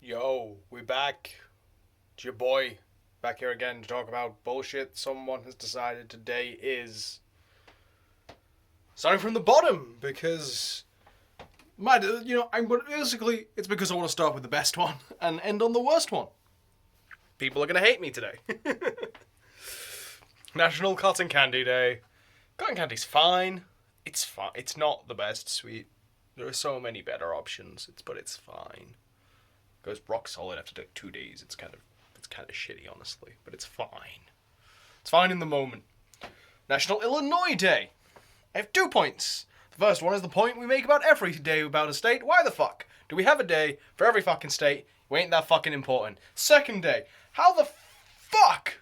Yo, we back. It's your boy back here again to talk about bullshit someone has decided today is starting from the bottom because basically it's because I want to start with the best one and end on the worst one. People are gonna hate me today. National Cotton Candy Day. Cotton candy's fine. It's fine. It's not the best sweet. There are so many better options. But it's fine. Goes rock solid after 2 days. It's kind of shitty, honestly, but it's fine. It's fine in the moment. National Illinois Day. I have 2 points. The first one is the point we make about every day about a state. Why the fuck do we have a day for every fucking state? We ain't that fucking important. Second day. How the fuck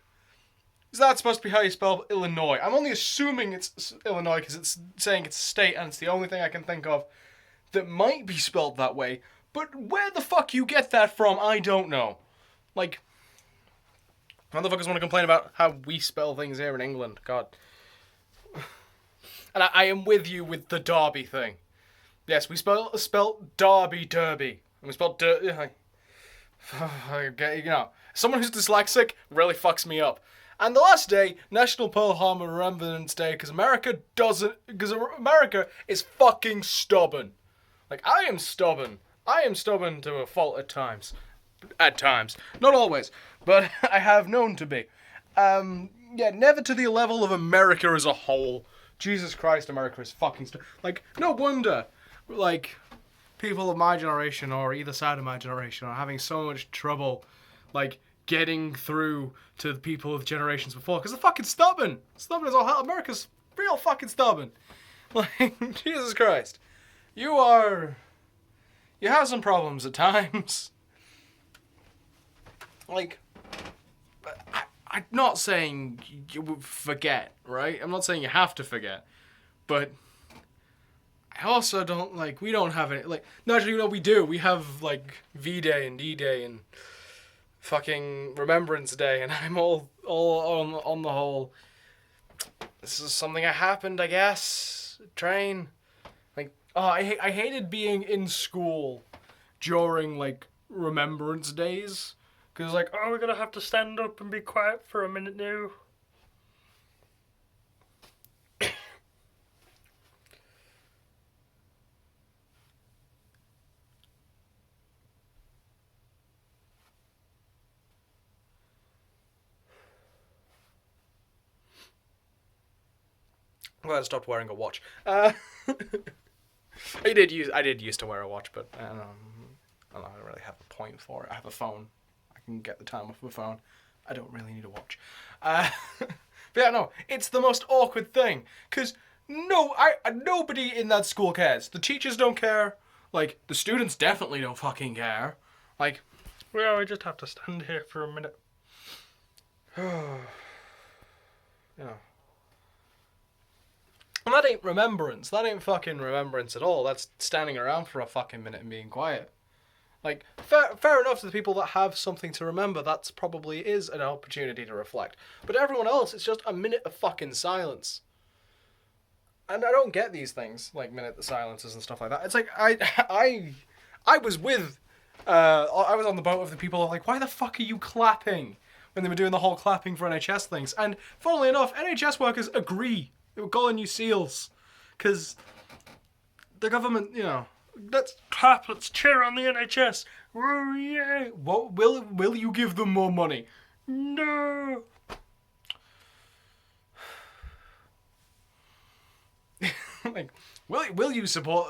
is that supposed to be how you spell Illinois? I'm only assuming it's Illinois because it's saying it's a state and it's the only thing I can think of that might be spelled that way. But where the fuck you get that from, I don't know. Like, motherfuckers want to complain about how we spell things here in England. God. And I am with you with the Derby thing. Yes, we spell Derby. And we spell someone who's dyslexic really fucks me up. And the last day, National Pearl Harbor Remembrance Day, because America is fucking stubborn. Like, I am stubborn. I am stubborn to a fault at times. At times. Not always. But I have known to be. Never to the level of America as a whole. Jesus Christ, America is fucking like, no wonder, like, people of my generation or either side of my generation are having so much trouble, like, getting through to the people of generations before. Because they're fucking stubborn. Stubborn as all hell. America's real fucking stubborn. Like, Jesus Christ. You have some problems at times. Like, I'm not saying you forget, right? I'm not saying you have to forget. But I also don't, like, we don't have any, like, no, actually, we do. We have, like, V-Day and D-Day and fucking Remembrance Day, and I'm all on the whole, this is something that happened, I guess. Train. Oh, I hated being in school during, like, Remembrance Days. Because, like, oh, we're going to have to stand up and be quiet for a minute now. I'm glad I stopped wearing a watch. I did used to wear a watch, but I don't really have a point for it. I have a phone. I can get the time off my phone. I don't really need a watch. But yeah, no, it's the most awkward thing. Because nobody in that school cares. The teachers don't care. Like, the students definitely don't fucking care. Like, well, we just have to stand here for a minute. And that ain't remembrance. That ain't fucking remembrance at all. That's standing around for a fucking minute and being quiet. Like, fair enough to the people that have something to remember. That's probably is an opportunity to reflect. But everyone else, it's just a minute of fucking silence. And I don't get these things, like minute of silences and stuff like that. It's like, I was with, I was on the boat with the people who were like, why the fuck are you clapping? When they were doing the whole clapping for NHS things. And funnily enough, NHS workers agree. They were calling you SEALs. Because the government, let's clap, let's cheer on the NHS. Oh, yeah. What, will you give them more money? No. Like, will you support,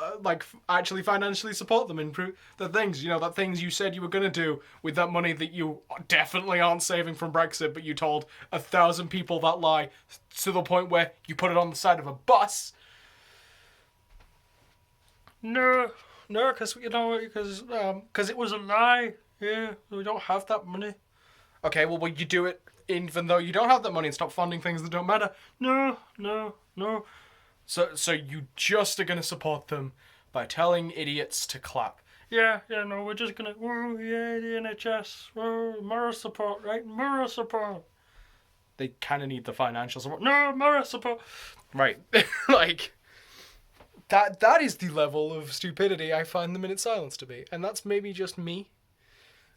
actually financially support them in the things, that things you said you were going to do with that money that you definitely aren't saving from Brexit, but you told 1,000 people that lie to the point where you put it on the side of a bus? No, because it was a lie. Yeah, we don't have that money. Okay, well, will you do it even though you don't have that money and stop funding things that don't matter? No. So you just are going to support them by telling idiots to clap. Yeah, no, we're just going to, oh, yeah, the NHS, oh, moral support, right? Moral support. They kind of need the financial support. No, moral support. Right. Like, that is the level of stupidity I find the minute silence to be. And that's maybe just me.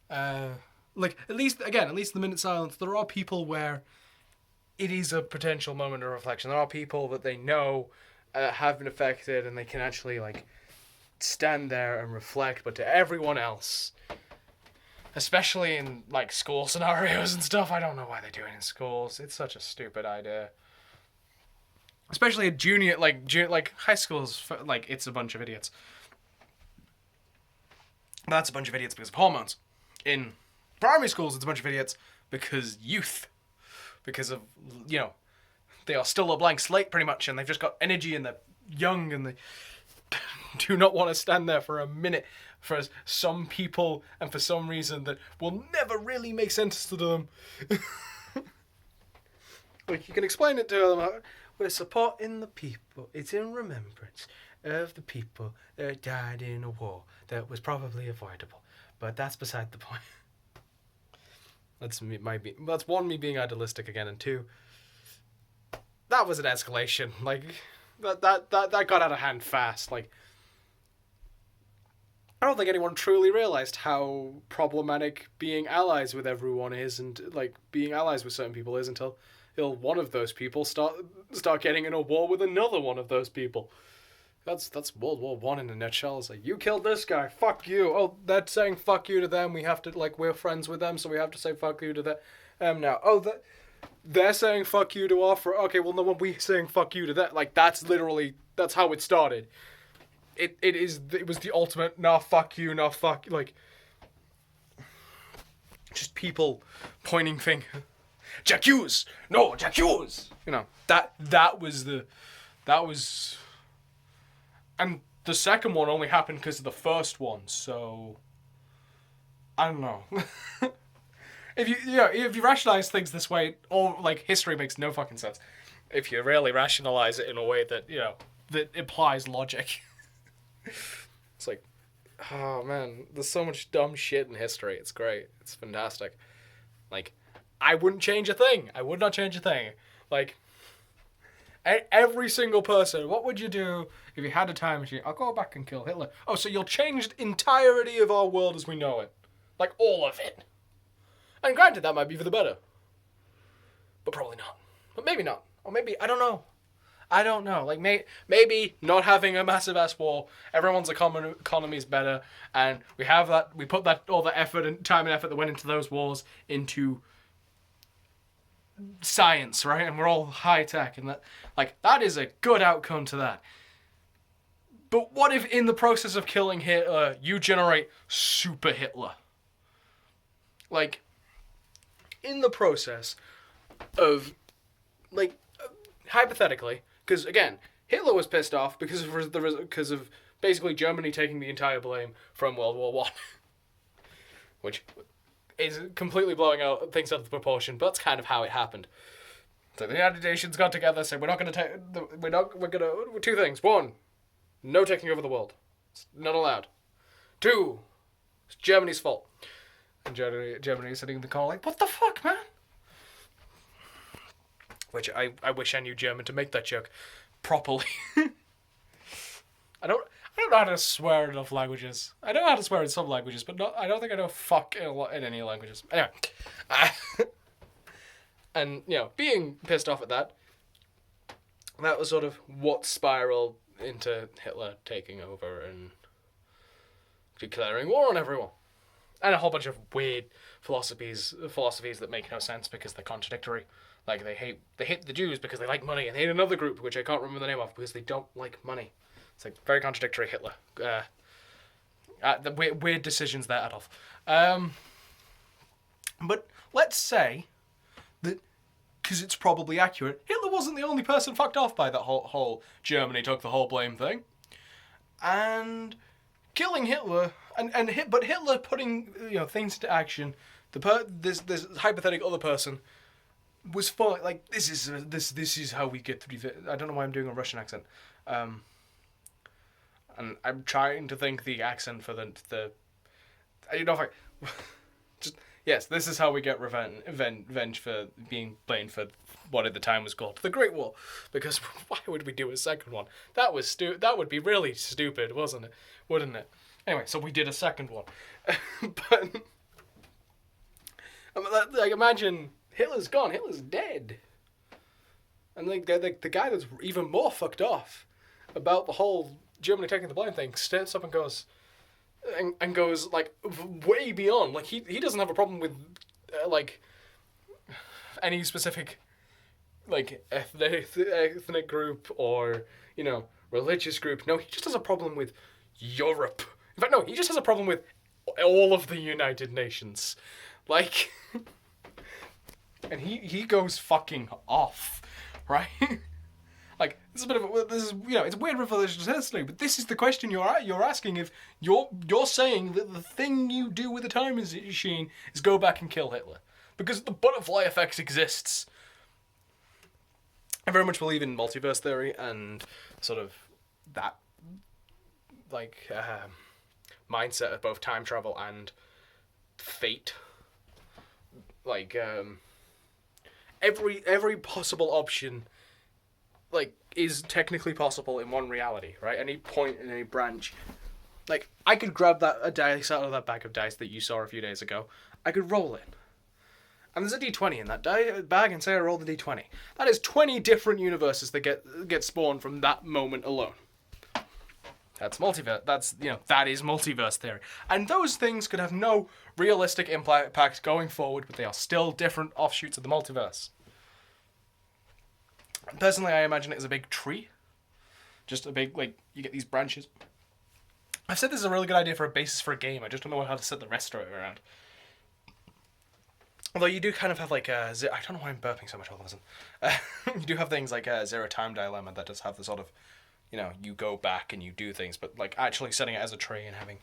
Like, at least the minute silence, there are people where it is a potential moment of reflection. There are people that they know have been affected, and they can actually, like, stand there and reflect. But to everyone else, especially in, like, school scenarios and stuff, I don't know why they do it in schools. It's such a stupid idea. Especially at junior, like high schools, like, it's a bunch of idiots. That's a bunch of idiots because of hormones. In primary schools, it's a bunch of idiots because youth. Because of, you know, they are still a blank slate pretty much, and they've just got energy, and they're young, and they do not want to stand there for a minute for some people, and for some reason that will never really make sense to them. Like, you can explain it to them. We're supporting the people. It's in remembrance of the people that died in a war that was probably avoidable. But that's beside the point. That's one, me being idealistic again, and two, that was an escalation. Like, that got out of hand fast. Like, I don't think anyone truly realized how problematic being allies with everyone is, and, like, being allies with certain people is until one of those people start getting in a war with another one of those people. That's World War One in a nutshell. It's like, you killed this guy, fuck you. Oh, they're saying fuck you to them. We have to, like, we're friends with them, so we have to say fuck you to them now. Oh, they're saying fuck you to our friend. Okay, well, no one we saying fuck you to that. Like, that's how it started. It was the ultimate, nah, fuck you, nah, fuck, like, just people pointing finger. J'accuse! No, j'accuse! You know, that was... And the second one only happened because of the first one, so... I don't know. If you rationalize things this way, all, like, history makes no fucking sense. If you really rationalize it in a way that, you know, that implies logic. It's like, oh man, there's so much dumb shit in history. It's great. It's fantastic. Like, I wouldn't change a thing. I would not change a thing. Like, every single person, what would you do if you had a time machine? I'll go back and kill Hitler. Oh, so you'll change the entirety of our world as we know it. Like, all of it. And granted, that might be for the better. But probably not. But maybe not. Or maybe, I don't know. Like, maybe not having a massive ass war, everyone's economy is better, and we put that all the effort and time and effort that went into those wars into science, right? And we're all high tech, and that is a good outcome to that. But what if in the process of killing Hitler, you generate Super Hitler? Like, in the process of, like, hypothetically, because again, Hitler was pissed off because of basically Germany taking the entire blame from World War One, which is completely blowing things out of proportion. But that's kind of how it happened. So the United Nations got together, said we're gonna two things. One, no taking over the world. It's not allowed. Two, it's Germany's fault. And Germany is sitting in the corner like, what the fuck, man? Which I wish I knew German to make that joke properly. I don't know how to swear in enough languages. I know how to swear in some languages, but I don't think I know fuck in any languages. Anyway. And, you know, being pissed off at that was sort of what spiraled into Hitler taking over and declaring war on everyone. And a whole bunch of weird philosophies that make no sense because they're contradictory. Like, they hate the Jews because they like money, and they hate another group, which I can't remember the name of, because they don't like money. It's like very contradictory, Hitler. The weird decisions there, Adolf. But let's say that, because it's probably accurate, Hitler wasn't the only person fucked off by that whole Germany took the whole blame thing. And killing Hitler, but Hitler putting, you know, things into action, this hypothetical other person was fine. Like, this is how we get through. I don't know why I'm doing a Russian accent, and I'm trying to think the accent for the you know, if I just, yes, this is how we get revenge for being blamed for what at the time was called the Great War. Because why would we do a second one? That would be really stupid, wouldn't it? Anyway, so we did a second one, but I mean, like, imagine Hitler's gone, Hitler's dead. And like the guy that's even more fucked off about the whole Germany taking the blame thing steps up and goes, and goes like way beyond. Like he doesn't have a problem with like any specific like ethnic group or religious group. No, he just has a problem with Europe. In fact, no, he just has a problem with all of the United Nations. Like, and he goes fucking off, right? Like, this is a bit of it's weird revisionist history, but this is the question you're asking. If you're saying that the thing you do with the time machine is go back and kill Hitler because the butterfly effect exists. I very much believe in multiverse theory and sort of that like mindset of both time travel and fate. Like every possible option like is technically possible in one reality, right? Any point in any branch. Like I could grab a dice out of that bag of dice that you saw a few days ago. I could roll it. And there's a D20 in that bag, and say I roll the D20. That is 20 different universes that get spawned from that moment alone. That's multiverse. That is multiverse theory. And those things could have no realistic impact going forward, but they are still different offshoots of the multiverse. Personally, I imagine it as a big tree. Just a big, you get these branches. I've said this is a really good idea for a basis for a game. I just don't know how to set the rest of it around. Although you do kind of have I don't know why I'm burping so much all of a sudden. You do have things like a Zero Time Dilemma that does have the sort of, you go back and you do things, but like actually setting it as a tree and having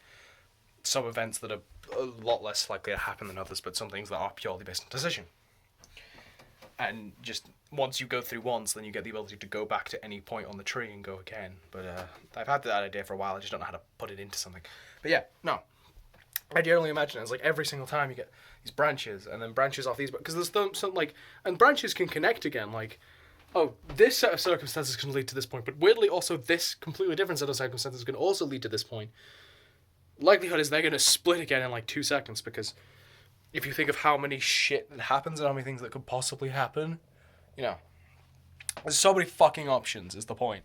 some events that are a lot less likely to happen than others, but some things that are purely based on decision. And just once you go through once, then you get the ability to go back to any point on the tree and go again. But I've had that idea for a while, I just don't know how to put it into something. But yeah, no. I generally imagine it's like every single time you get these branches and then branches off these, because there's some and branches can connect again, like, oh, this set of circumstances can lead to this point, but weirdly also this completely different set of circumstances can also lead to this point. Likelihood is they're going to split again in like 2 seconds, because if you think of how many shit that happens and how many things that could possibly happen, there's so many fucking options is the point,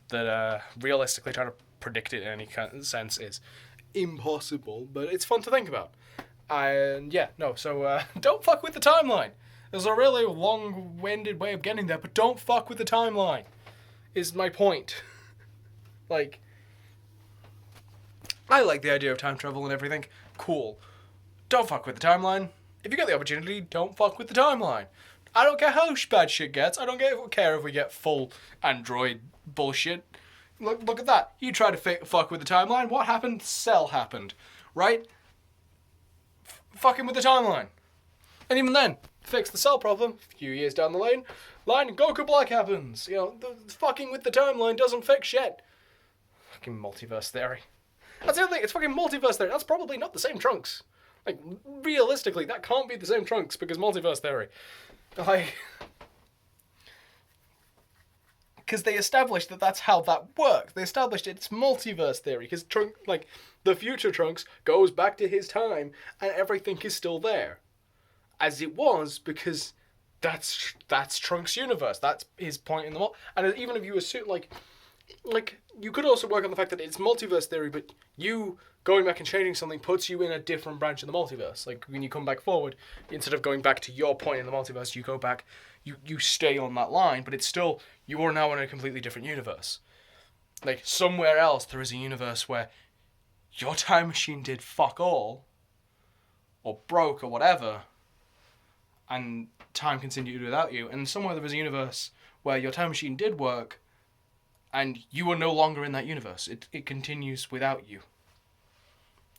that realistically trying to predict it in any kind of sense is impossible, but it's fun to think about. And yeah, no, so don't fuck with the timeline. There's a really long-winded way of getting there, but don't fuck with the timeline, is my point. Like, I like the idea of time travel and everything. Cool. Don't fuck with the timeline. If you get the opportunity, don't fuck with the timeline. I don't care how bad shit gets. I don't care if we get full android bullshit. Look at that. You try to fuck with the timeline. What happened? Cell happened. Right? Fucking with the timeline. And even then, fix the Cell problem. A few years down the line, Goku Black happens. The fucking with the timeline doesn't fix shit. Fucking multiverse theory. That's the other thing. It's fucking multiverse theory. That's probably not the same Trunks. Like, realistically, that can't be the same Trunks because multiverse theory. Like, because they established that that's how that works. They established it's multiverse theory because the future Trunks goes back to his time and everything is still there, as it was, because that's Trunks' universe. That's his point in the and even if you assume like you could also work on the fact that it's multiverse theory, but you going back and changing something puts you in a different branch in the multiverse. Like when you come back forward, instead of going back to your point in the multiverse, you go back. You stay on that line, but it's still, you are now in a completely different universe. Like, somewhere else there is a universe where your time machine did fuck all, or broke, or whatever, and time continued without you, and somewhere there is a universe where your time machine did work, and you are no longer in that universe. It continues without you.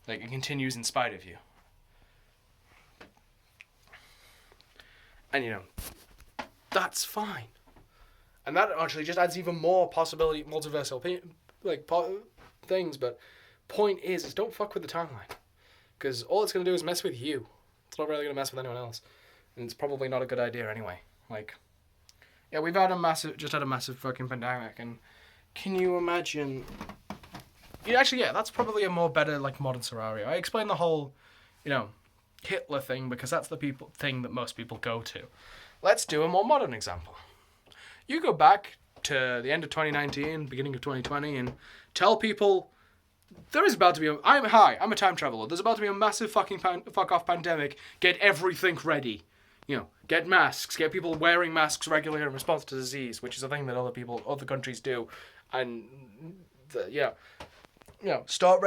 Like, it continues in spite of you. And, that's fine. And that actually just adds even more possibility, multiversal things, but point is don't fuck with the timeline. Because all it's going to do is mess with you. It's not really going to mess with anyone else. And it's probably not a good idea anyway. Like, yeah, we've had a massive fucking pandemic, and can you imagine... Yeah, actually, yeah, that's probably a more better, modern scenario. I explained the whole, Hitler thing because that's the thing that most people go to. Let's do a more modern example. You go back to the end of 2019, beginning of 2020, and tell people there is about to be I'm a time traveler. There's about to be a massive fucking fuck off pandemic. Get everything ready. Get masks. Get people wearing masks regularly in response to disease, which is a thing that other countries do, and start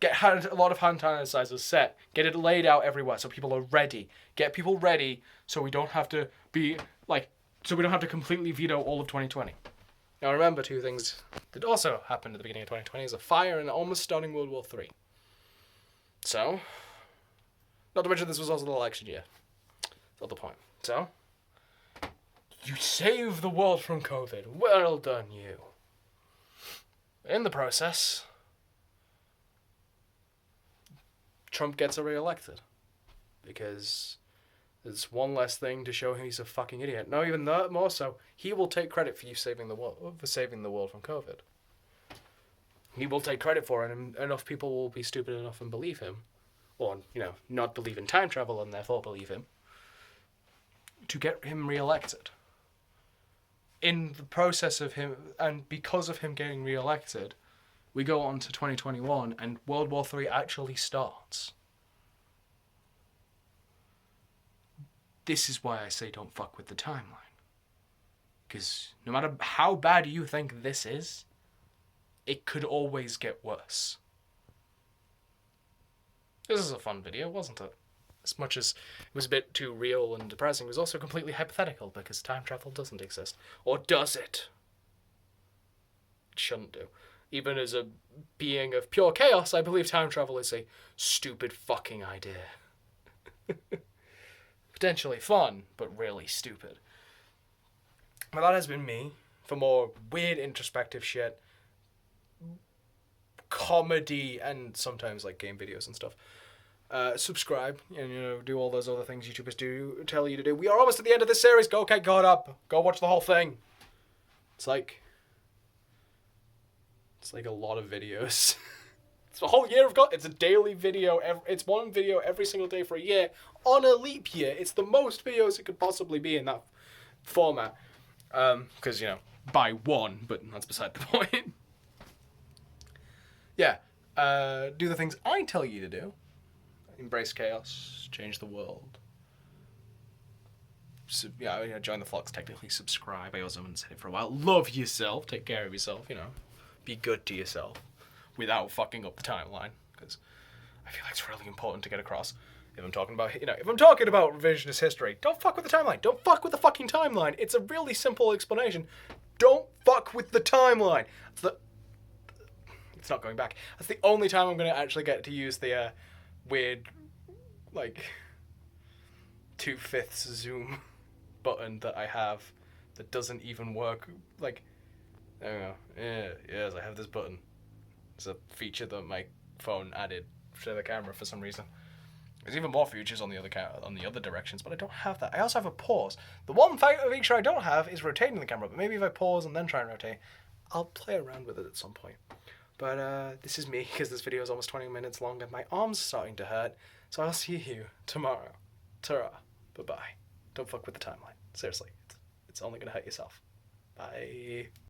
get a lot of hand sanitizers set. Get it laid out everywhere so people are ready. Get people ready so we don't have to completely veto all of 2020. Now remember, two things that also happened at the beginning of 2020 is a fire and almost starting World War III. So, not to mention this was also the election year. That's not the point. So, you saved the world from COVID. Well done, you. In the process, Trump gets re-elected because there's one less thing to show he's a fucking idiot. No, even that, more so, he will take credit for saving the world from COVID. He will take credit for it, and enough people will be stupid enough and believe him, or not believe in time travel and therefore believe him, to get him re-elected. In the process of him, and because of him getting re-elected, we go on to 2021, and World War III actually starts. This is why I say don't fuck with the timeline. Because no matter how bad you think this is, it could always get worse. This is a fun video, wasn't it? As much as it was a bit too real and depressing, it was also completely hypothetical because time travel doesn't exist. Or does it? It shouldn't do. Even as a being of pure chaos, I believe time travel is a stupid fucking idea. Potentially fun, but really stupid. But that has been me. For more weird introspective shit, comedy, and sometimes like game videos and stuff, subscribe and do all those other things YouTubers do tell you to do. We are almost at the end of this series. Go get caught up. Go watch the whole thing. It's like a lot of videos. It's a whole year it's a daily video. It's one video every single day for a year on a leap year. It's the most videos it could possibly be in that format. Because by one, but that's beside the point. Yeah. Do the things I tell you to do. Embrace chaos. Change the world. Join the flocks, technically subscribe. I also haven't said it for a while. Love yourself. Take care of yourself, Be good to yourself without fucking up the timeline. Because I feel like it's really important to get across. If I'm talking about, revisionist history, don't fuck with the timeline. Don't fuck with the fucking timeline. It's a really simple explanation. Don't fuck with the timeline. It's not going back. That's the only time I'm going to actually get to use the weird, 2/5 zoom button that I have that doesn't even work. I don't know. Yes, I have this button. It's a feature that my phone added to the camera for some reason. There's even more features on the other directions, but I don't have that. I also have a pause. The one feature I don't have is rotating the camera, but maybe if I pause and then try and rotate, I'll play around with it at some point. But this is me, because this video is almost 20 minutes long and my arm's starting to hurt, so I'll see you tomorrow. Ta-ra. Bye-bye. Don't fuck with the timeline. Seriously. It's only going to hurt yourself. Bye.